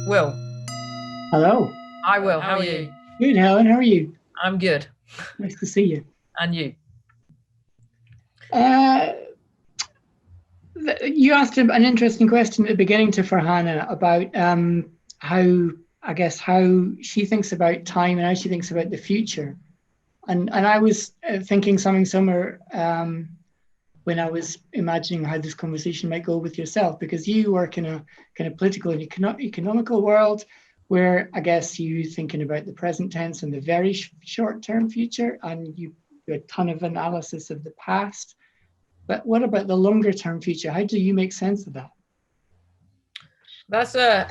Will. Hello. Hi, Will. How are you? Good, Helen. How are you? I'm good. Nice to see you. And you? Uh, you asked an interesting question at the beginning to Farhana about how, I guess, how she thinks about time and how she thinks about the future. And I was thinking something similar when I was imagining how this conversation might go with yourself, because you work in a kind of political and economical world where I guess you thinking about the present tense and the very short-term future, and you do a ton of analysis of the past. But what about the longer term future? How do you make sense of that? That's a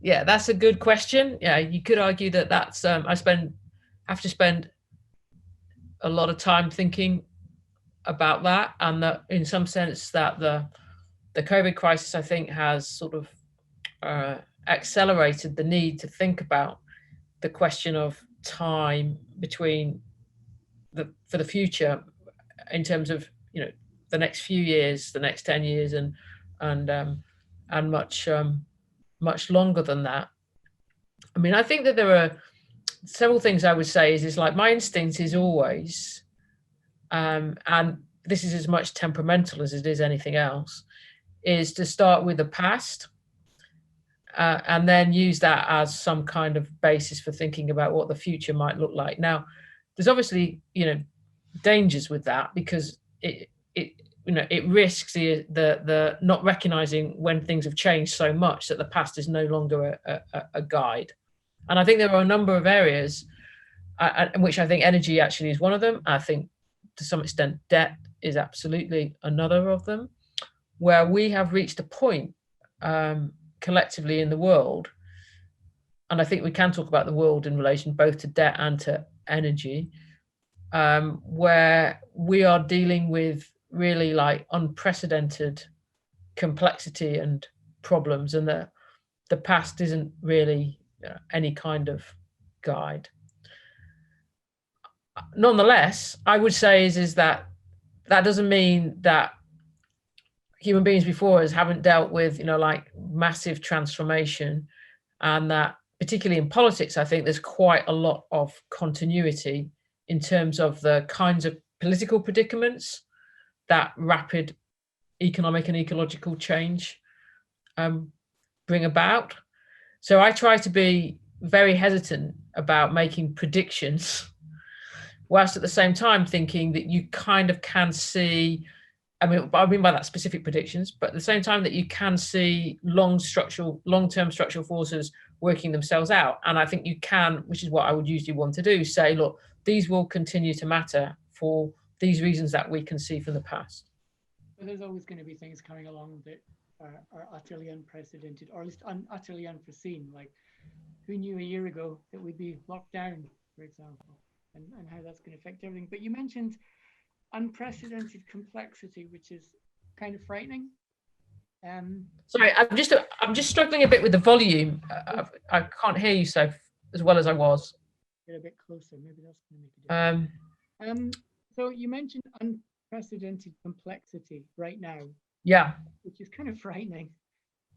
yeah, that's a good question. Yeah, you could argue that that's have to spend a lot of time thinking about that, and that in some sense that the COVID crisis, I think, has sort of accelerated the need to think about the question of time between for the future, in terms of the next few years, the next 10 years, and and much longer than that. I mean, I think that there are several things I would say is like my instinct is always, and this is as much temperamental as it is anything else, is to start with the past, and then use that as some kind of basis for thinking about what the future might look like. Now, there's obviously dangers with that, because it risks the not recognizing when things have changed so much that the past is no longer a guide. And I think there are a number of areas, in which I think energy actually is one of them. I think to some extent debt is absolutely another of them, where we have reached a point, collectively in the world, and I think we can talk about the world in relation both to debt and to energy, where we are dealing with really like unprecedented complexity and problems, and the past isn't really any kind of guide. Nonetheless, I would say is that doesn't mean that human beings before us haven't dealt with like massive transformation, and that particularly in politics, I think there's quite a lot of continuity in terms of the kinds of political predicaments that rapid economic and ecological change bring about. So I try to be very hesitant about making predictions, whilst at the same time thinking that you kind of can see, I mean by that specific predictions, but at the same time that you can see long-term structural forces working themselves out. And I think you can, which is what I would usually want to do, say, look, these will continue to matter for these reasons that we can see from the past. But there's always going to be things coming along that are utterly unprecedented, or at least utterly unforeseen. Like, who knew a year ago that we'd be locked down, for example, and how that's going to affect everything. But you mentioned unprecedented complexity, which is kind of frightening. Sorry, I'm just struggling a bit with the volume. I can't hear you so as well as I was. Get a bit closer. Maybe that's going to make a difference. So you mentioned unprecedented complexity right now. Yeah. Which is kind of frightening.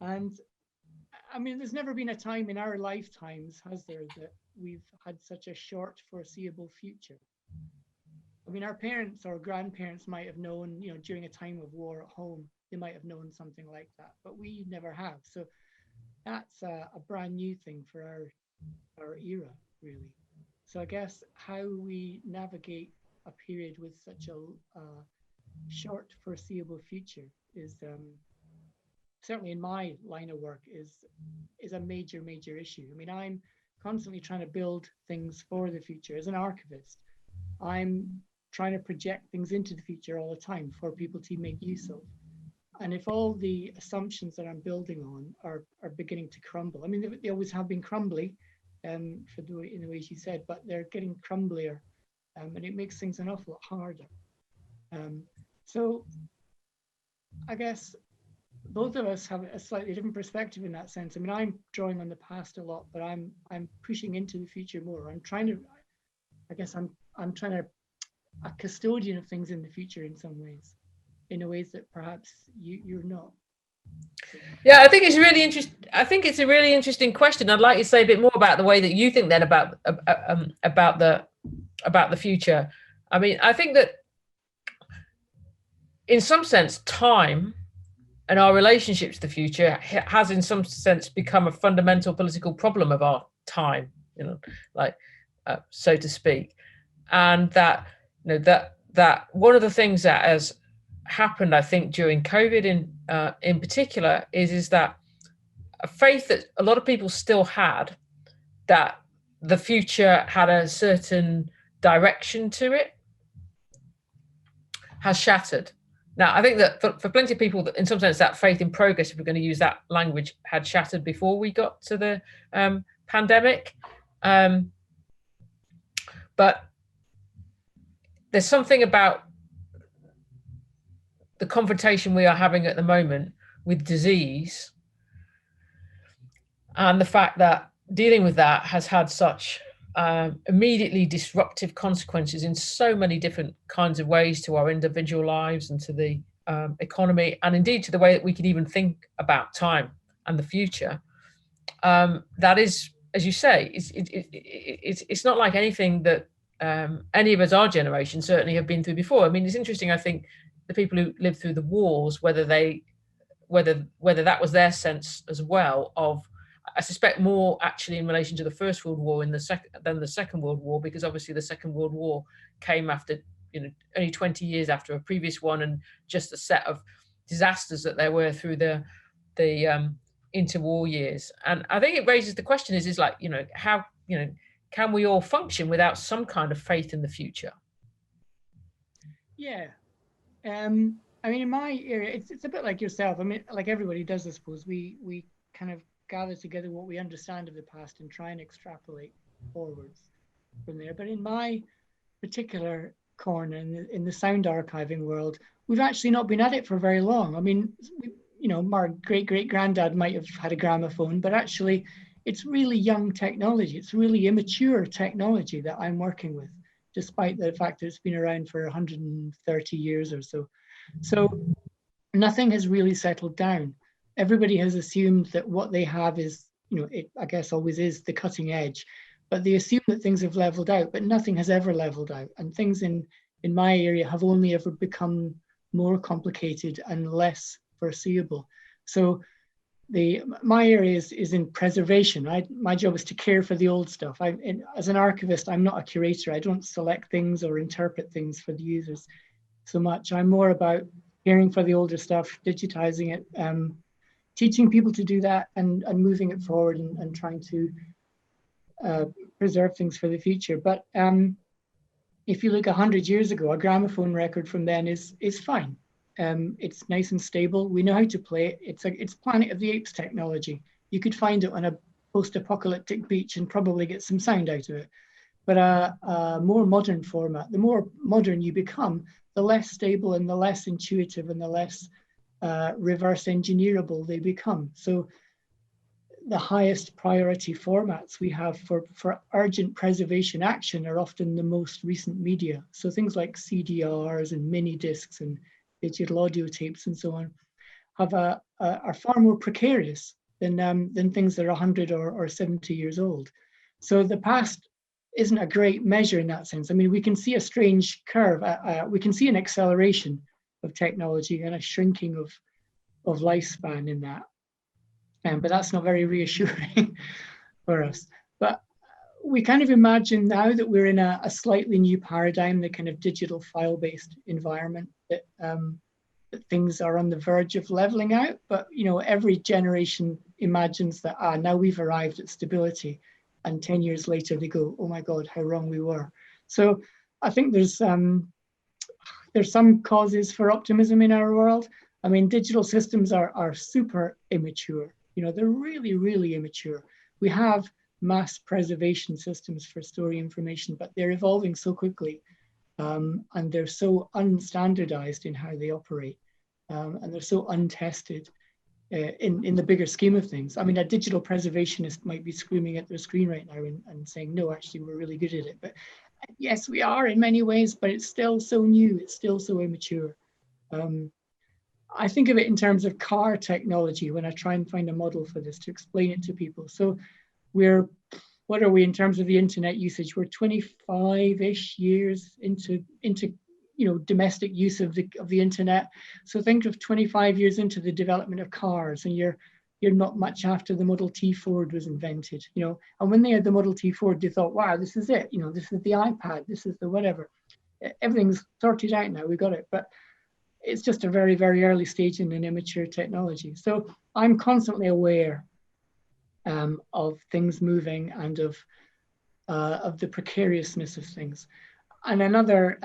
And I mean, there's never been a time in our lifetimes, has there, that we've had such a short foreseeable future. I mean, our parents or grandparents might have known, during a time of war at home, they might have known something like that, but we never have. So that's a brand new thing for our era, really. So I guess how we navigate a period with such a short foreseeable future is certainly in my line of work is a major issue. I mean, I'm constantly trying to build things for the future. As an archivist, I'm trying to project things into the future all the time for people to make use of. And if all the assumptions that I'm building on are beginning to crumble, I mean, they always have been crumbly, in the way she said, but they're getting crumblier, and it makes things an awful lot harder. So I guess both of us have a slightly different perspective in that sense. I mean, I'm drawing on the past a lot, but I'm pushing into the future more. I'm trying to a custodian of things in the future in some ways, in ways that perhaps you're not. Yeah, I think it's really interesting. I think it's a really interesting question. I'd like you to say a bit more about the way that you think then about the future. I mean, I think that in some sense, time and our relationship to the future has, in some sense, become a fundamental political problem of our time. You know, like so to speak, and that that one of the things that has happened, I think, during COVID in particular, is that a faith that a lot of people still had, that the future had a certain direction to it, has shattered. Now, I think that for plenty of people, that in some sense, that faith in progress, if we're going to use that language, had shattered before we got to the pandemic. But there's something about the confrontation we are having at the moment with disease, and the fact that dealing with that has had such immediately disruptive consequences in so many different kinds of ways to our individual lives and to the economy, and indeed to the way that we can even think about time and the future. That is, as you say, it's not like anything that any of us, our generation, certainly have been through before. I mean, it's interesting. I think the people who lived through the wars, whether that was their sense as well of, I suspect more actually in relation to the First World War than the Second World War, because obviously the Second World War came after, only 20 years after a previous one, and just a set of disasters that there were through the interwar years. And I think it raises the question: is like, how can we all function without some kind of faith in the future? Yeah. I mean, in my area, it's a bit like yourself. I mean, like everybody does, I suppose. We kind of gather together what we understand of the past and try and extrapolate forwards from there. But in my particular corner, in the sound archiving world, we've actually not been at it for very long. I mean, my great granddad might have had a gramophone, but actually, it's really young technology. It's really immature technology that I'm working with, despite the fact that it's been around for 130 years or so. So nothing has really settled down. Everybody has assumed that what they have is, it I guess always is the cutting edge, but they assume that things have leveled out, but nothing has ever leveled out. And things in my area have only ever become more complicated and less foreseeable. So my area is in preservation. My job is to care for the old stuff. As an archivist, I'm not a curator. I don't select things or interpret things for the users so much. I'm more about caring for the older stuff, digitizing it, teaching people to do that, and moving it forward, and trying to preserve things for the future. But if you look 100 years ago, a gramophone record from then is fine. It's nice and stable. We know how to play it. It's Planet of the Apes technology. You could find it on a post-apocalyptic beach and probably get some sound out of it. But a more modern format, the more modern you become, the less stable and the less intuitive and the less reverse engineerable they become. So the highest priority formats we have for urgent preservation action are often the most recent media. So things like CDRs and mini discs and digital audio tapes and so on are far more precarious than things that are 100 or 70 years old. So the past isn't a great measure in that sense. I mean, we can see a strange curve. We can see an acceleration of technology and a shrinking of lifespan in that. But that's not very reassuring for us. But we kind of imagine now that we're in a slightly new paradigm, the kind of digital file-based environment, that things are on the verge of leveling out. But every generation imagines that now we've arrived at stability, and 10 years later they go, oh my God, how wrong we were. So I think there's some causes for optimism in our world. I mean, digital systems are super immature. They're really, really immature. We have mass preservation systems for storing information, but they're evolving so quickly, and they're so unstandardized in how they operate, and they're so untested in the bigger scheme of things. I mean, a digital preservationist might be screaming at their screen right now and saying, no, actually, we're really good at it. But yes, we are in many ways, but it's still so new. It's still so immature. I think of it in terms of car technology when I try and find a model for this to explain it to people. So what are we in terms of the internet usage? We're 25-ish years into domestic use of the internet. So think of 25 years into the development of cars, and you're not much after the Model T Ford was invented, And when they had the Model T Ford, they thought, wow, this is it. This is the iPad, this is the whatever. Everything's sorted out now, we got it. But it's just a very, very early stage in an immature technology. So I'm constantly aware of things moving and of the precariousness of things. And another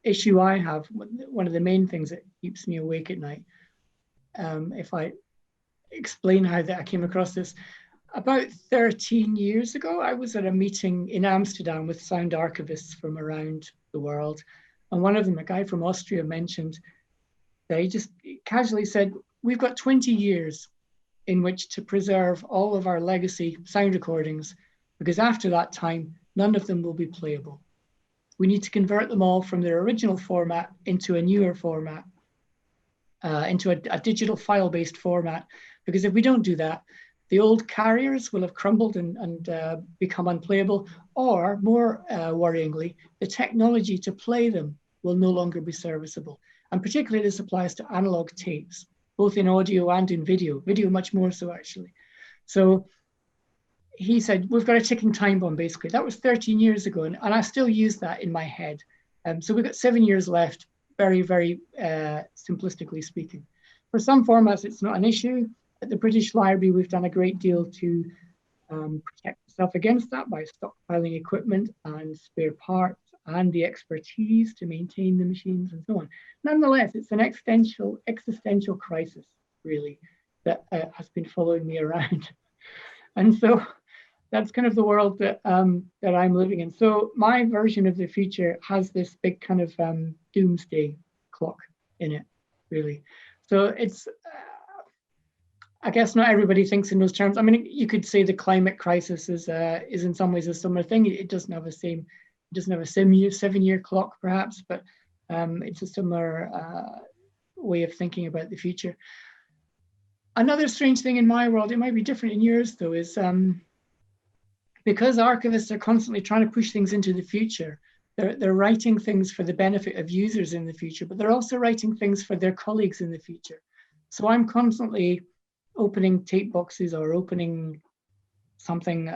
issue I have, one of the main things that keeps me awake at night, if I explain how that I came across this, about 13 years ago, I was at a meeting in Amsterdam with sound archivists from around the world. And one of them, a guy from Austria, mentioned that he just casually said, we've got 20 years in which to preserve all of our legacy sound recordings, because after that time, none of them will be playable. We need to convert them all from their original format into a newer format, into a digital file-based format, because if we don't do that, the old carriers will have crumbled and become unplayable, or more worryingly, the technology to play them will no longer be serviceable. And particularly this applies to analog tapes, both in audio and in video much more so actually. So he said, we've got a ticking time bomb basically. That was 13 years ago, and I still use that in my head. So we've got 7 years left, very, very simplistically speaking. For some formats, it's not an issue. At the British Library, we've done a great deal to protect ourselves against that by stockpiling equipment and spare parts and the expertise to maintain the machines and so on. Nonetheless, it's an existential crisis, really, that has been following me around. And so that's kind of the world that that I'm living in. So my version of the future has this big kind of doomsday clock in it, really. So it's, I guess not everybody thinks in those terms. I mean, you could say the climate crisis is in some ways a similar thing. It doesn't have a 7-year clock perhaps, but it's a similar way of thinking about the future. Another strange thing in my world, it might be different in yours though, is because archivists are constantly trying to push things into the future, they're writing things for the benefit of users in the future, but they're also writing things for their colleagues in the future. So I'm constantly opening tape boxes or opening something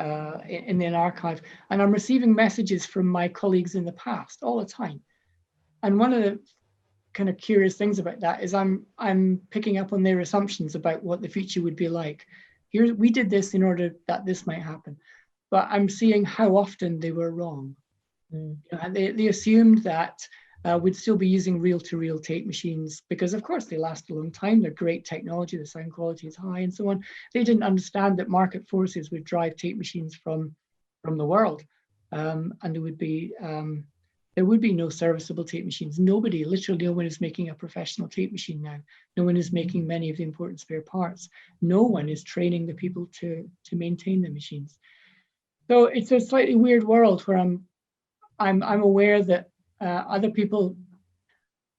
in an archive, and I'm receiving messages from my colleagues in the past all the time. And one of the kind of curious things about that is I'm picking up on their assumptions about what the future would be like. Here, we did this in order that this might happen, but I'm seeing how often they were wrong. And they assumed that we'd still be using reel-to-reel tape machines because, of course, they last a long time. They're great technology. The sound quality is high and so on. They didn't understand that market forces would drive tape machines from the world, and there would be no serviceable tape machines. Literally no one is making a professional tape machine now. No one is making many of the important spare parts. No one is training the people to maintain the machines. So it's a slightly weird world where I'm aware that other people,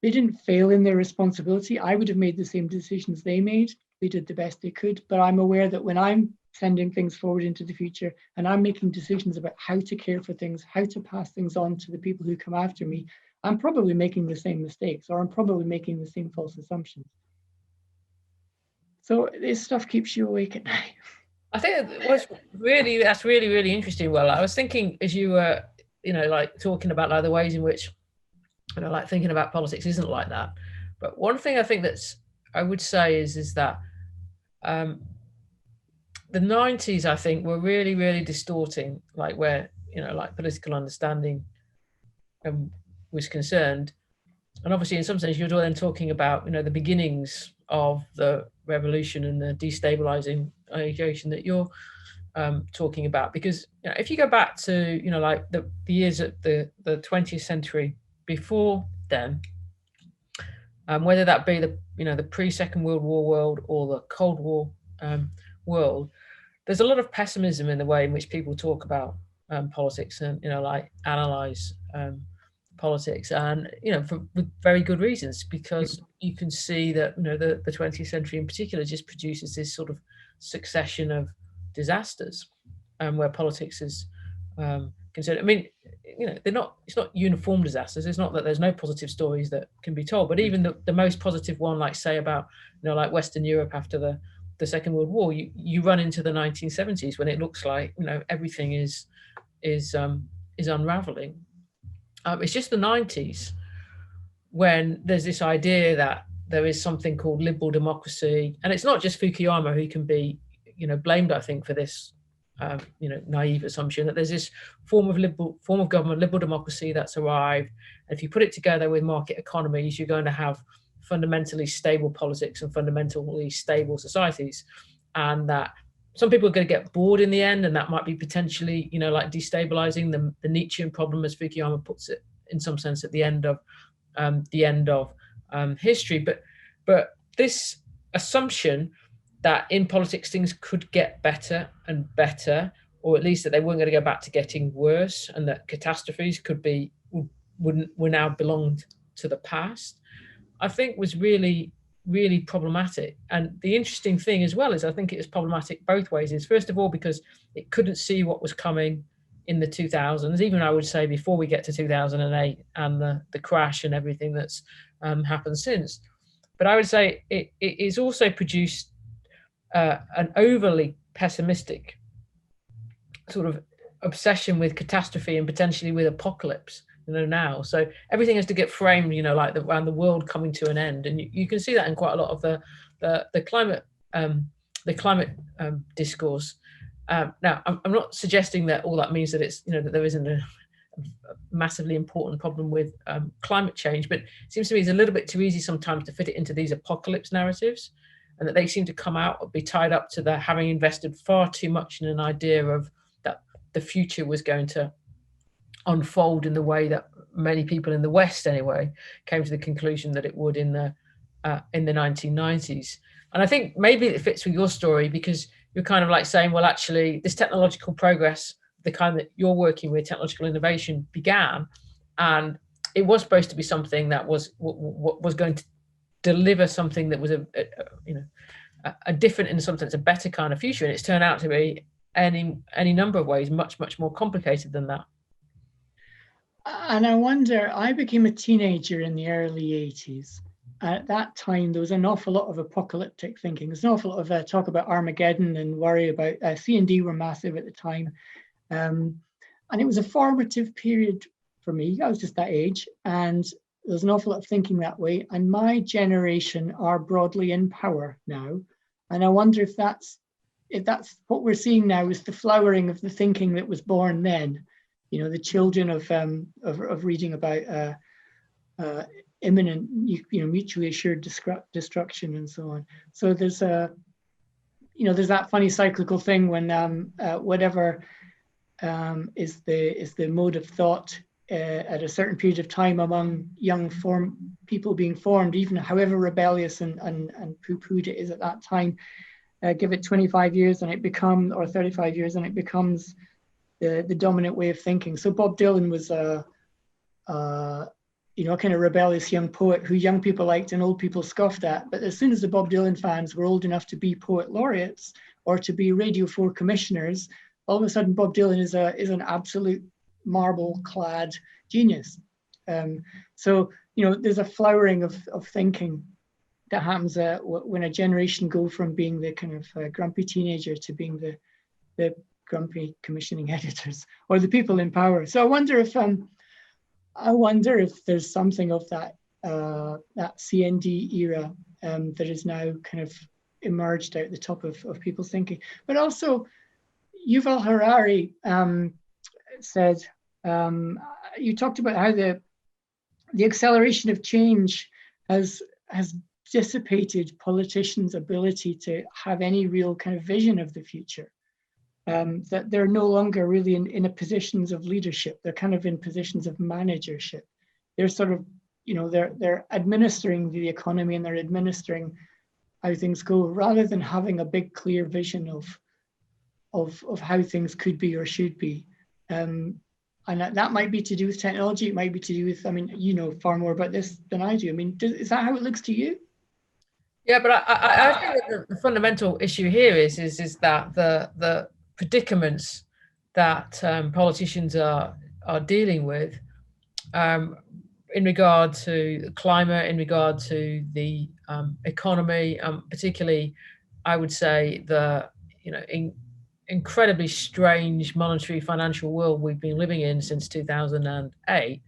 they didn't fail in their responsibility. I would have made the same decisions they made. They did the best they could, but I'm aware that when I'm sending things forward into the future and I'm making decisions about how to care for things, how to pass things on to the people who come after me, I'm probably making the same mistakes, or I'm probably making the same false assumptions. So this stuff keeps you awake at night. I think that's really, really interesting. Well, I was thinking as you were, like talking about like the ways in which, like thinking about politics isn't like that. But one thing I think I would say is that the 90s, I think, were really, really distorting, like where, like political understanding was concerned. And obviously, in some sense, you're then talking about, the beginnings of the revolution and the destabilizing situation that you're talking about. Because if you go back to, like the years at the 20th century before then, whether that be the pre-Second World War world or the Cold War world, there's a lot of pessimism in the way in which people talk about politics and, like analyze politics, and with very good reasons, because you can see that the 20th century in particular just produces this sort of succession of disasters, where politics is considered. I mean, it's not uniform disasters. It's not that there's no positive stories that can be told, but even the most positive one, like say about like Western Europe after the Second World War, you run into the 1970s when it looks like everything is unraveling. It's just the 90s when there's this idea that there is something called liberal democracy, and it's not just Fukuyama who can be blamed, I think, for this naive assumption that there's this form of government, liberal democracy, that's arrived. And if you put it together with market economies, you're going to have fundamentally stable politics and fundamentally stable societies, and that some people are going to get bored in the end, and that might be potentially like destabilizing. The Nietzschean problem, as Fukuyama puts it, in some sense, at the end of history. But this assumption that in politics things could get better and better, or at least that they weren't going to go back to getting worse, and that catastrophes were now belonged to the past, I think was really, really problematic. And the interesting thing as well is I think it is problematic both ways. Is first of all because it couldn't see what was coming in the 2000s, even I would say before we get to 2008 and the crash and everything that's happened since. But I would say it is also produced an overly pessimistic sort of obsession with catastrophe and potentially with apocalypse now. So everything has to get framed like around the world coming to an end, and you can see that in quite a lot of the climate discourse. Now I'm not suggesting that all that means that it's that there isn't a massively important problem with climate change, but it seems to me it's a little bit too easy sometimes to fit it into these apocalypse narratives, and that they seem to come out or be tied up to the having invested far too much in an idea of that the future was going to unfold in the way that many people in the West anyway came to the conclusion that it would in the 1990s. And I think maybe it fits with your story because you're kind of like saying, well, actually this technological progress, the kind that you're working with, technological innovation, began, and it was supposed to be something that was going to deliver something that was a different, in some sense, a better kind of future, and it's turned out to be any number of ways much more complicated than that. And I wonder, I became a teenager in the early 80s. At that time, there was an awful lot of apocalyptic thinking. There's an awful lot of talk about Armageddon and worry about C&D were massive at the time. And it was a formative period for me. I was just that age. And there's an awful lot of thinking that way. And my generation are broadly in power now. And I wonder if that's what we're seeing now is the flowering of the thinking that was born then. The children of reading about imminent, mutually assured destruction and so on. So there's there's that funny cyclical thing when whatever is the mode of thought at a certain period of time among young people being formed, even however rebellious and poo-pooed it is at that time, give it 25 years and it becomes, or 35 years and it becomes the dominant way of thinking. So Bob Dylan was a kind of rebellious young poet who young people liked and old people scoffed at. But as soon as the Bob Dylan fans were old enough to be poet laureates or to be Radio 4 commissioners, all of a sudden Bob Dylan is an absolute marble-clad genius. So there's a flowering of thinking that happens when a generation go from being the kind of grumpy teenager to being the grumpy commissioning editors or the people in power. So I wonder if there's something of that CND era that is now kind of emerged out the top of people's thinking. But also, Yuval Harari said, you talked about how the acceleration of change has dissipated politicians' ability to have any real kind of vision of the future. That they're no longer really in a positions of leadership. They're kind of in positions of managership. They're sort of, they're administering the economy and they're administering how things go rather than having a big clear vision of how things could be or should be. And that might be to do with technology. It might be to do with, I mean, you know far more about this than I do. I mean, is that how it looks to you? Yeah, but I think that the fundamental issue here is that the predicaments that politicians are dealing with, in regard to climate, in regard to the economy, particularly, I would say the incredibly strange monetary financial world we've been living in since 2008,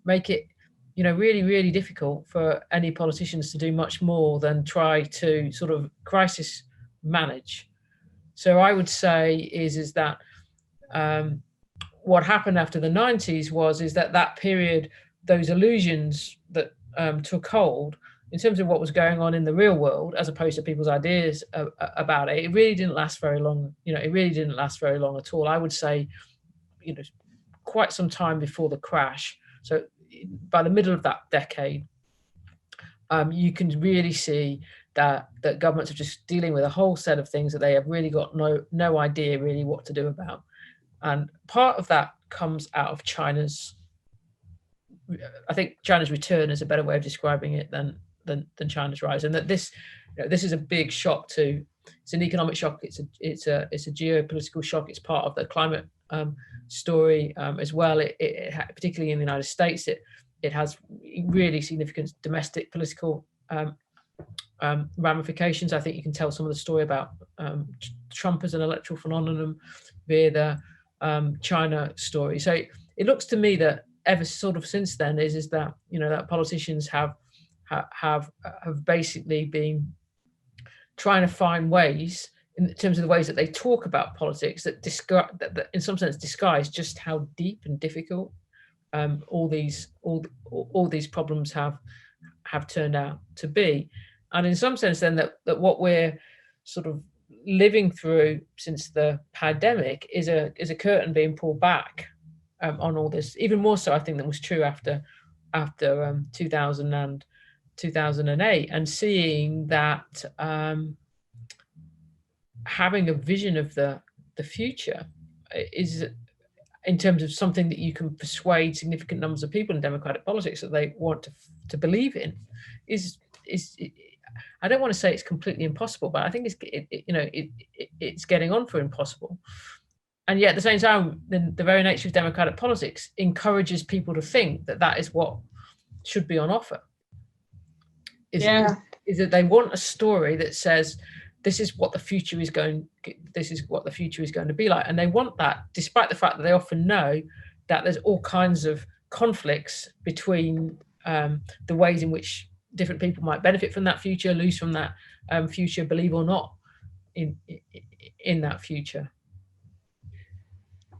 make it really, really difficult for any politicians to do much more than try to sort of crisis manage. So I would say is that what happened after the 90s is that period, those illusions that took hold in terms of what was going on in the real world, as opposed to people's ideas about it, it really didn't last very long. It really didn't last very long at all. I would say, quite some time before the crash. So by the middle of that decade, you can really see that governments are just dealing with a whole set of things that they have really got no idea really what to do about. And part of that comes out of I think China's return is a better way of describing it than China's rise, and that this is a big shock it's an economic shock, it's a geopolitical shock, it's part of the climate story as well. It particularly in the United States, it has really significant domestic political ramifications. I think you can tell some of the story about Trump as an electoral phenomenon via the China story. So it looks to me that ever sort of since then is that that politicians have basically been trying to find ways in terms of the ways that they talk about politics that in some sense disguise just how deep and difficult all these problems have turned out to be. And in some sense then that what we're sort of living through since the pandemic is a curtain being pulled back on all this, even more so I think than was true after 2000 and 2008, and seeing that having a vision of the future is, in terms of something that you can persuade significant numbers of people in democratic politics that they want to believe in, is I don't want to say it's completely impossible, but I think it's getting on for impossible. And yet at the same time, the very nature of democratic politics encourages people to think that is what should be on offer. Is that they want a story that says this is what the future is going to be like, and they want that despite the fact that they often know that there's all kinds of conflicts between the ways in which different people might benefit from that future, lose from that future, believe or not in that future.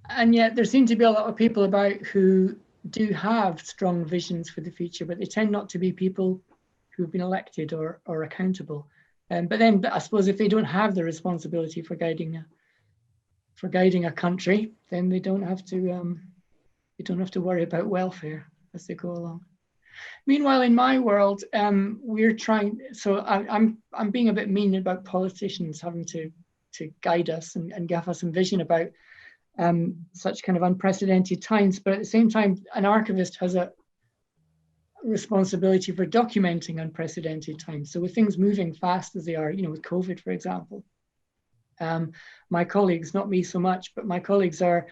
And yet there seem to be a lot of people about who do have strong visions for the future, but they tend not to be people who've been elected or accountable. But then I suppose if they don't have the responsibility for guiding a country, then they don't have to worry about welfare as they go along. Meanwhile, in my world, we're trying. So I'm being a bit mean about politicians having to guide us and give us some vision about such kind of unprecedented times. But at the same time, an archivist has a responsibility for documenting unprecedented times. So with things moving fast as they are, with COVID, for example, my colleagues, not me so much, but my colleagues are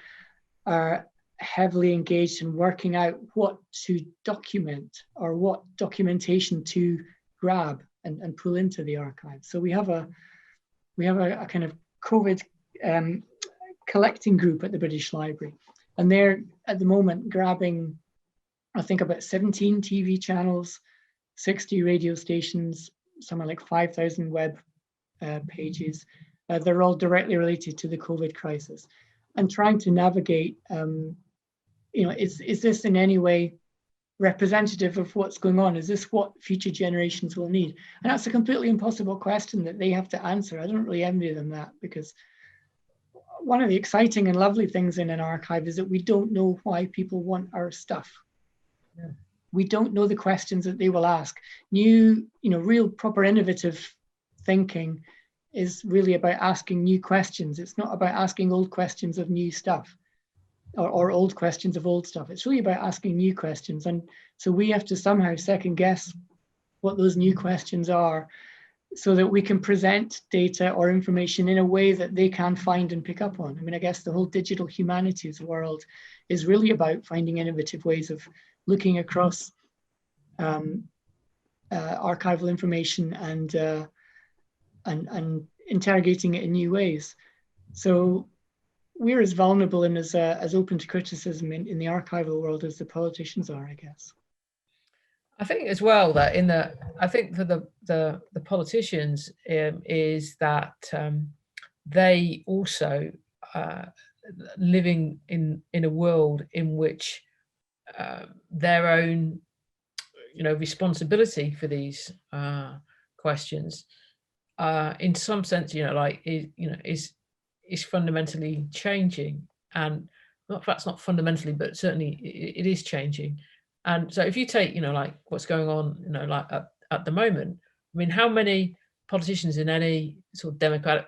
heavily engaged in working out what to document or what documentation to grab and pull into the archive. So we have a kind of COVID collecting group at the British Library, and they're at the moment grabbing, I think, about 17 TV channels, 60 radio stations, something like 5,000 web pages. They're all directly related to the COVID crisis, and trying to navigate, is this in any way representative of what's going on? Is this what future generations will need? And that's a completely impossible question that they have to answer. I don't really envy them that, because one of the exciting and lovely things in an archive is that we don't know why people want our stuff. Yeah. We don't know the questions that they will ask. Real proper innovative thinking is really about asking new questions. It's not about asking old questions of new stuff. or old questions of old stuff. It's really about asking new questions. And so we have to somehow second guess what those new questions are so that we can present data or information in a way that they can find and pick up on. I mean, I guess the whole digital humanities world is really about finding innovative ways of looking across archival information and interrogating it in new ways. So we're as vulnerable and as open to criticism in the archival world as the politicians are, I guess. I think as well that I think for the politicians is that they also living in a world in which their own responsibility for these questions in some sense is fundamentally changing, and perhaps not fundamentally, but certainly it is changing. And so if you take like what's going on like at the moment, I mean, how many politicians in any sort of democratic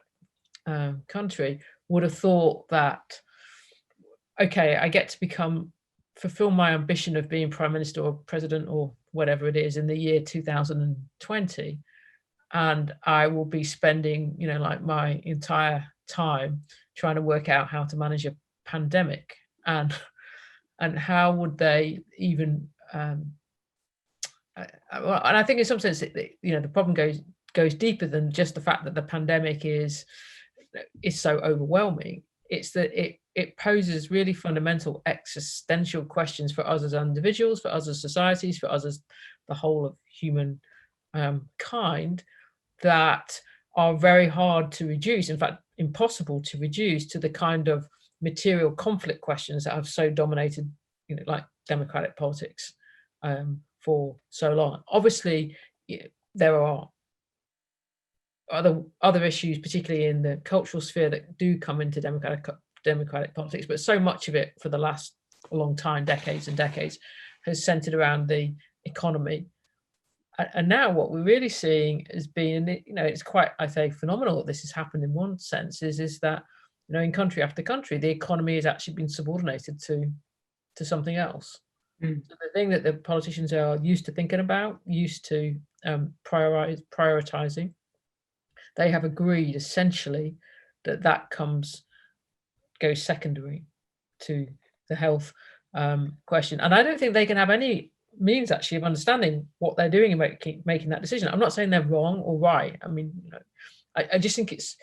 country would have thought that, okay, I get to fulfill my ambition of being prime minister or president or whatever it is in the year 2020, and I will be spending like my entire time trying to work out how to manage a pandemic, and how would they even and I think in some sense the problem goes deeper than just the fact that the pandemic is so overwhelming. It's that it poses really fundamental existential questions for us as individuals, for us as societies, for us as the whole of human kind, that are very hard to reduce, in fact impossible to reduce, to the kind of material conflict questions that have so dominated like democratic politics for so long. Obviously there are other issues, particularly in the cultural sphere, that do come into democratic politics, but so much of it for the last long time, decades and decades, has centered around the economy. And now what we're really seeing has been, it's quite, I say, phenomenal that this has happened in one sense, is that in country after country, the economy has actually been subordinated to something else. So the thing that the politicians are used to thinking about, used to prioritizing, they have agreed essentially that goes secondary to the health question. And I don't think they can have any means actually of understanding what they're doing in making that decision. I'm not saying they're wrong or right. I mean, I just think it's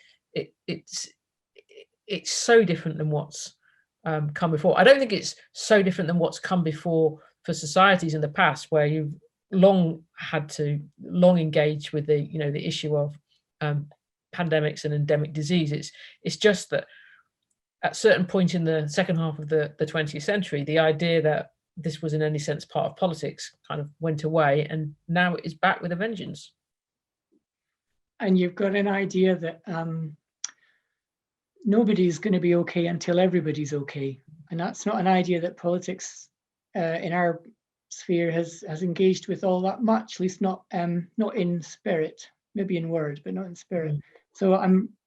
so different than what's come before. I don't think it's so different than what's come before for societies in the past, where you've long engaged with the issue of pandemics and endemic disease. It's just that at a certain point in the second half of the 20th century, the idea that this was in any sense part of politics kind of went away, and now it is back with a vengeance. And you've got an idea that nobody's going to be okay until everybody's okay, and that's not an idea that politics in our sphere has engaged with all that much, at least not in spirit, maybe in word, but not in spirit. So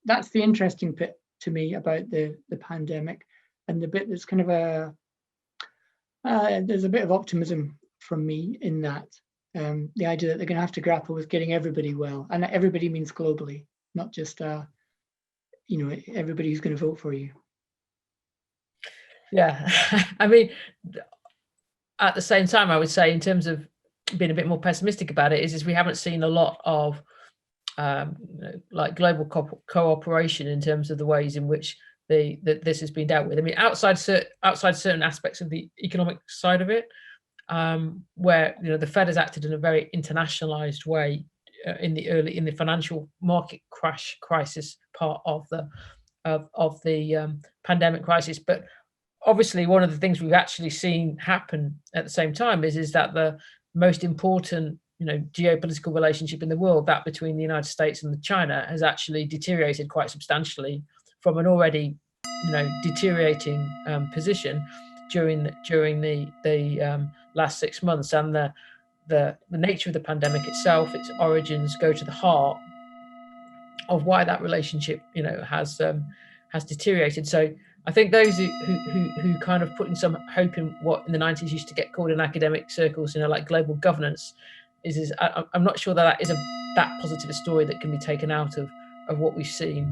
that's the interesting bit to me about the pandemic, and the bit that's kind of there's a bit of optimism from me in that. The idea that they're going to have to grapple with getting everybody well, and everybody means globally, not just everybody who's going to vote for you. Yeah, I mean, at the same time, I would say, in terms of being a bit more pessimistic about it, is we haven't seen a lot of like global cooperation in terms of the ways in which this has been dealt with. I mean, outside certain aspects of the economic side of it, where the Fed has acted in a very internationalized way in the financial market crisis part of the pandemic crisis. But obviously, one of the things we've actually seen happen at the same time is that the most important geopolitical relationship in the world, that between the United States and China, has actually deteriorated quite substantially from an already deteriorating position during the last 6 months. And the nature of the pandemic itself, its origins, go to the heart of why that relationship has has deteriorated. So I think those who kind of put in some hope in what in the 90s used to get called in academic circles, like global governance, I'm not sure that is that positive a story that can be taken out of what we've seen.